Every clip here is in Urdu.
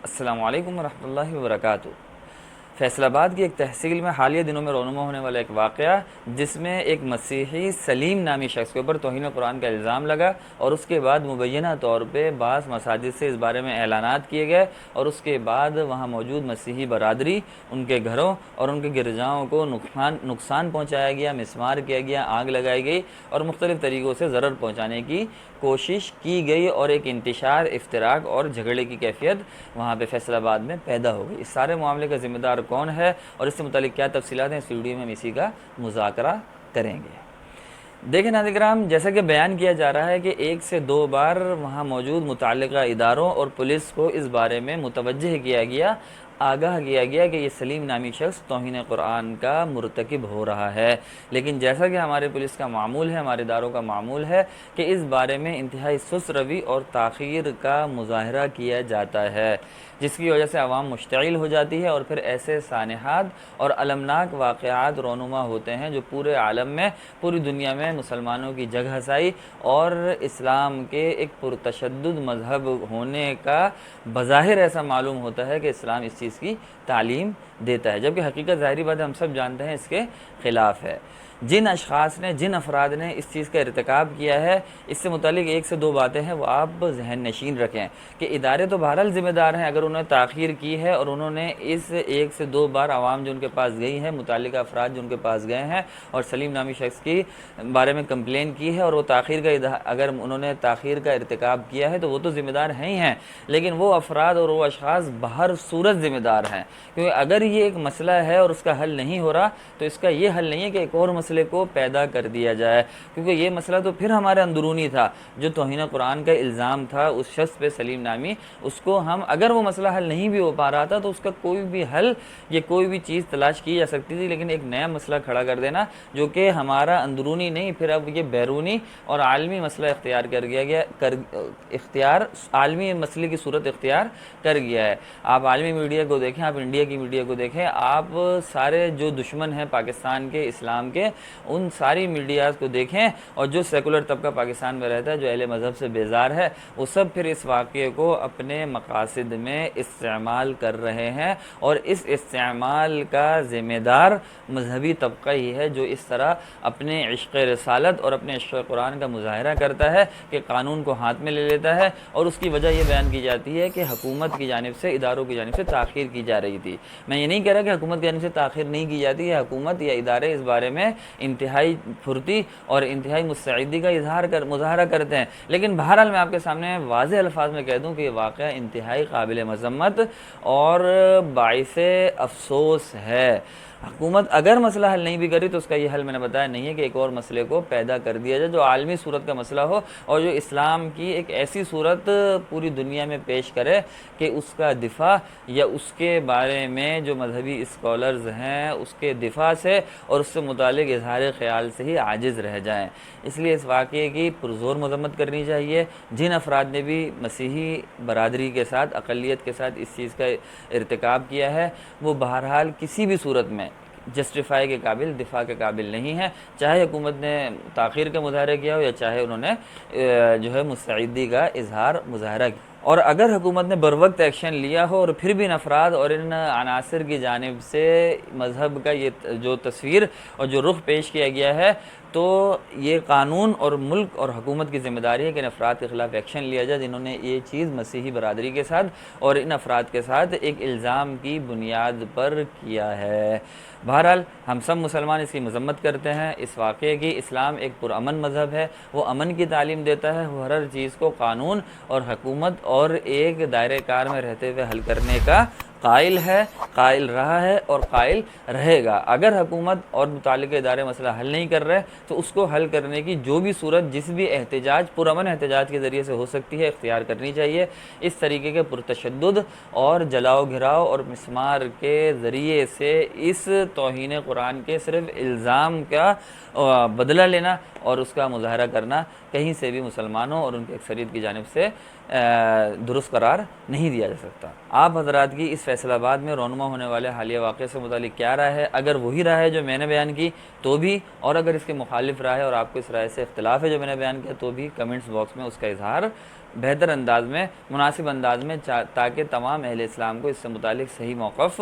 السلام علیکم ورحمۃ اللہ وبرکاتہ۔ فیصل آباد کی ایک تحصیل میں حالیہ دنوں میں رونما ہونے والا ایک واقعہ، جس میں ایک مسیحی سلیم نامی شخص کے اوپر توہین قرآن کا الزام لگا، اور اس کے بعد مبینہ طور پہ بعض مساجد سے اس بارے میں اعلانات کیے گئے، اور اس کے بعد وہاں موجود مسیحی برادری، ان کے گھروں اور ان کے گرجاؤں کو نقصان پہنچایا گیا، مسمار کیا گیا، آگ لگائی گئی اور مختلف طریقوں سے ضرر پہنچانے کی کوشش کی گئی، اور ایک انتشار، افتراق اور جھگڑے کی کیفیت وہاں پہ فیصل آباد میں پیدا ہو گئی۔ اس سارے معاملے کا ذمہ دار کون ہے اور اس سے متعلق کیا تفصیلات ہیں، اس ویڈیو میں ہم اسی کا مذاکرہ کریں گے۔ دیکھیں ناظرین کرام، جیسا کہ بیان کیا جا رہا ہے کہ 1 سے 2 بار وہاں موجود متعلقہ اداروں اور پولیس کو اس بارے میں متوجہ کیا گیا، آگاہ کیا گیا کہ یہ سلیم نامی شخص توہین قرآن کا مرتکب ہو رہا ہے، لیکن جیسا کہ ہمارے پولیس کا معمول ہے، ہمارے اداروں کا معمول ہے کہ اس بارے میں انتہائی سست روی اور تاخیر کا مظاہرہ کیا جاتا ہے، جس کی وجہ سے عوام مشتعل ہو جاتی ہے، اور پھر ایسے سانحات اور المناک واقعات رونما ہوتے ہیں جو پورے عالم میں، پوری دنیا میں مسلمانوں کی جگہ ہسائی اور اسلام کے ایک پرتشدد مذہب ہونے کا بظاہر ایسا معلوم ہوتا ہے کہ اسلام اس چیز کی تعلیم دیتا ہے، جبکہ حقیقت ظاہری بات ہے، ہم سب جانتے ہیں اس کے خلاف ہے۔ جن اشخاص نے، جن افراد نے اس چیز کا ارتکاب کیا ہے، اس سے متعلق 1 سے 2 باتیں ہیں، وہ آپ ذہن نشین رکھیں کہ ادارے تو بہرحال ذمہ دار ہیں اگر انہوں نے تاخیر کی ہے اور انہوں نے اس 1 سے 2 بار عوام جو ان کے پاس گئی ہے، متعلقہ افراد جو ان کے پاس گئے ہیں اور سلیم نامی شخص کی بارے میں کمپلین کی ہے، اور وہ تاخیر کا اگر انہوں نے تاخیر کا ارتکاب کیا ہے تو وہ تو ذمہ دار ہیں ہی ہیں، لیکن وہ افراد اور وہ اشخاص بہر صورت ذمہ دار ہیں، کیونکہ اگر یہ ایک مسئلہ ہے اور اس کا حل نہیں ہو رہا تو اس کا یہ حل نہیں ہے کہ ایک اور مسئلے کو پیدا کر دیا جائے، کیونکہ یہ مسئلہ تو پھر ہمارے اندرونی تھا، جو توہین قرآن کا الزام تھا اس شخص پہ سلیم نامی، اس کو ہم اگر وہ مسئلہ حل نہیں بھی ہو پا رہا تھا تو اس کا کوئی بھی حل یا کوئی بھی چیز تلاش کی جا سکتی تھی، لیکن ایک نیا مسئلہ کھڑا کر دینا جو کہ ہمارا اندرونی نہیں، پھر اب یہ بیرونی اور عالمی مسئلہ عالمی مسئلے کی صورت اختیار کر گیا ہے۔ آپ عالمی میڈیا کو دیکھیں، آپ انڈیا کی میڈیا کو دیکھیں، آپ سارے جو دشمن ہیں پاکستان کے، اسلام کے، ان ساری میڈیاز کو دیکھیں، اور جو سیکولر طبقہ پاکستان میں رہتا ہے، جو اہل مذہب سے بیزار ہے، وہ سب پھر اس واقعے کو اپنے مقاصد میں استعمال کر رہے ہیں، اور اس استعمال کا ذمہ دار مذہبی طبقہ ہی ہے جو اس طرح اپنے عشق رسالت اور اپنے عشق قرآن کا مظاہرہ کرتا ہے کہ قانون کو ہاتھ میں لے لیتا ہے، اور اس کی وجہ یہ بیان کی جاتی ہے کہ حکومت کی جانب سے، اداروں کی جانب سے تاخیر کی جا رہی تھی۔ میں یہ نہیں کہہ رہا کہ حکومت کی جانب سے تاخیر نہیں کی جاتی ہے، حکومت یا ادارے اس بارے میں انتہائی پھرتی اور انتہائی مستعدی کا مظاہرہ کرتے ہیں، لیکن بہرحال میں آپ کے سامنے واضح الفاظ میں کہہ دوں کہ یہ واقعہ انتہائی قابل مذمت اور باعث افسوس ہے۔ حکومت اگر مسئلہ حل نہیں بھی کری تو اس کا یہ حل میں نے بتایا نہیں ہے کہ ایک اور مسئلے کو پیدا کر دیا جائے جو عالمی صورت کا مسئلہ ہو، اور جو اسلام کی ایک ایسی صورت پوری دنیا میں پیش کرے کہ اس کا دفاع یا اس کے بارے میں جو مذہبی اسکالرز ہیں اس کے دفاع سے اور اس سے متعلق اظہار خیال سے ہی عاجز رہ جائیں۔ اس لیے اس واقعے کی پرزور مذمت کرنی چاہیے۔ جن افراد نے بھی مسیحی برادری کے ساتھ، اقلیت کے ساتھ اس چیز کا ارتکاب کیا ہے، وہ بہرحال کسی بھی صورت میں جسٹیفائی کے قابل، دفاع کے قابل نہیں ہے، چاہے حکومت نے تاخیر کا مظاہرہ کیا ہو یا چاہے انہوں نے جو ہے مستعدی کا مظاہرہ کیا۔ اور اگر حکومت نے بروقت ایکشن لیا ہو اور پھر بھی ان افراد اور ان عناصر کی جانب سے مذہب کا یہ جو تصویر اور جو رخ پیش کیا گیا ہے، تو یہ قانون اور ملک اور حکومت کی ذمہ داری ہے کہ ان افراد کے خلاف ایکشن لیا جائے جنہوں نے یہ چیز مسیحی برادری کے ساتھ اور ان افراد کے ساتھ ایک الزام کی بنیاد پر کیا ہے۔ بہرحال ہم سب مسلمان اس کی مذمت کرتے ہیں اس واقعے کی۔ اسلام ایک پرامن مذہب ہے، وہ امن کی تعلیم دیتا ہے، وہ ہر چیز کو قانون اور حکومت اور ایک دائرہ کار میں رہتے ہوئے حل کرنے کا قائل ہے، قائل رہا ہے اور قائل رہے گا۔ اگر حکومت اور متعلقہ ادارے مسئلہ حل نہیں کر رہے تو اس کو حل کرنے کی جو بھی صورت، جس بھی احتجاج، پرامن احتجاج کے ذریعے سے ہو سکتی ہے، اختیار کرنی چاہیے۔ اس طریقے کے پرتشدد اور جلاؤ گھراؤ اور مسمار کے ذریعے سے اس توہین قرآن کے صرف الزام کا بدلہ لینا اور اس کا مظاہرہ کرنا کہیں سے بھی مسلمانوں اور ان کی اکثریت کی جانب سے درست قرار نہیں دیا جا سکتا۔ آپ حضرات کی اس فیصل آباد میں رونما ہونے والے حالیہ واقعے سے متعلق کیا رائے ہے؟ اگر وہی رائے ہے جو میں نے بیان کی تو بھی، اور اگر اس کے مخالف رائے ہے اور آپ کو اس رائے سے اختلاف ہے جو میں نے بیان کیا تو بھی، کمنٹس باکس میں اس کا اظہار بہتر انداز میں، مناسب انداز میں، تاکہ تمام اہل اسلام کو اس سے متعلق صحیح موقف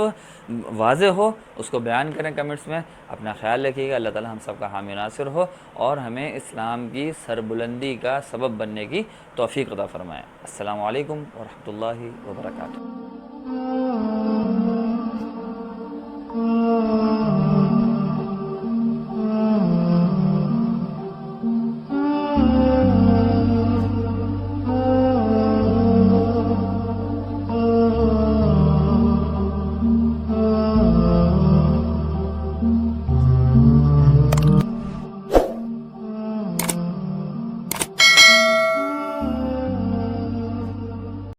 واضح ہو، اس کو بیان کریں کمنٹس میں۔ اپنا خیال رکھیے گا، اللہ تعالی ہم سب کا حامی ناصر ہو اور ہمیں اسلام کی سربلندی کا سبب بننے کی توفیق عطا فرمائے۔ السلام علیکم ورحمۃ اللہ وبرکاتہ۔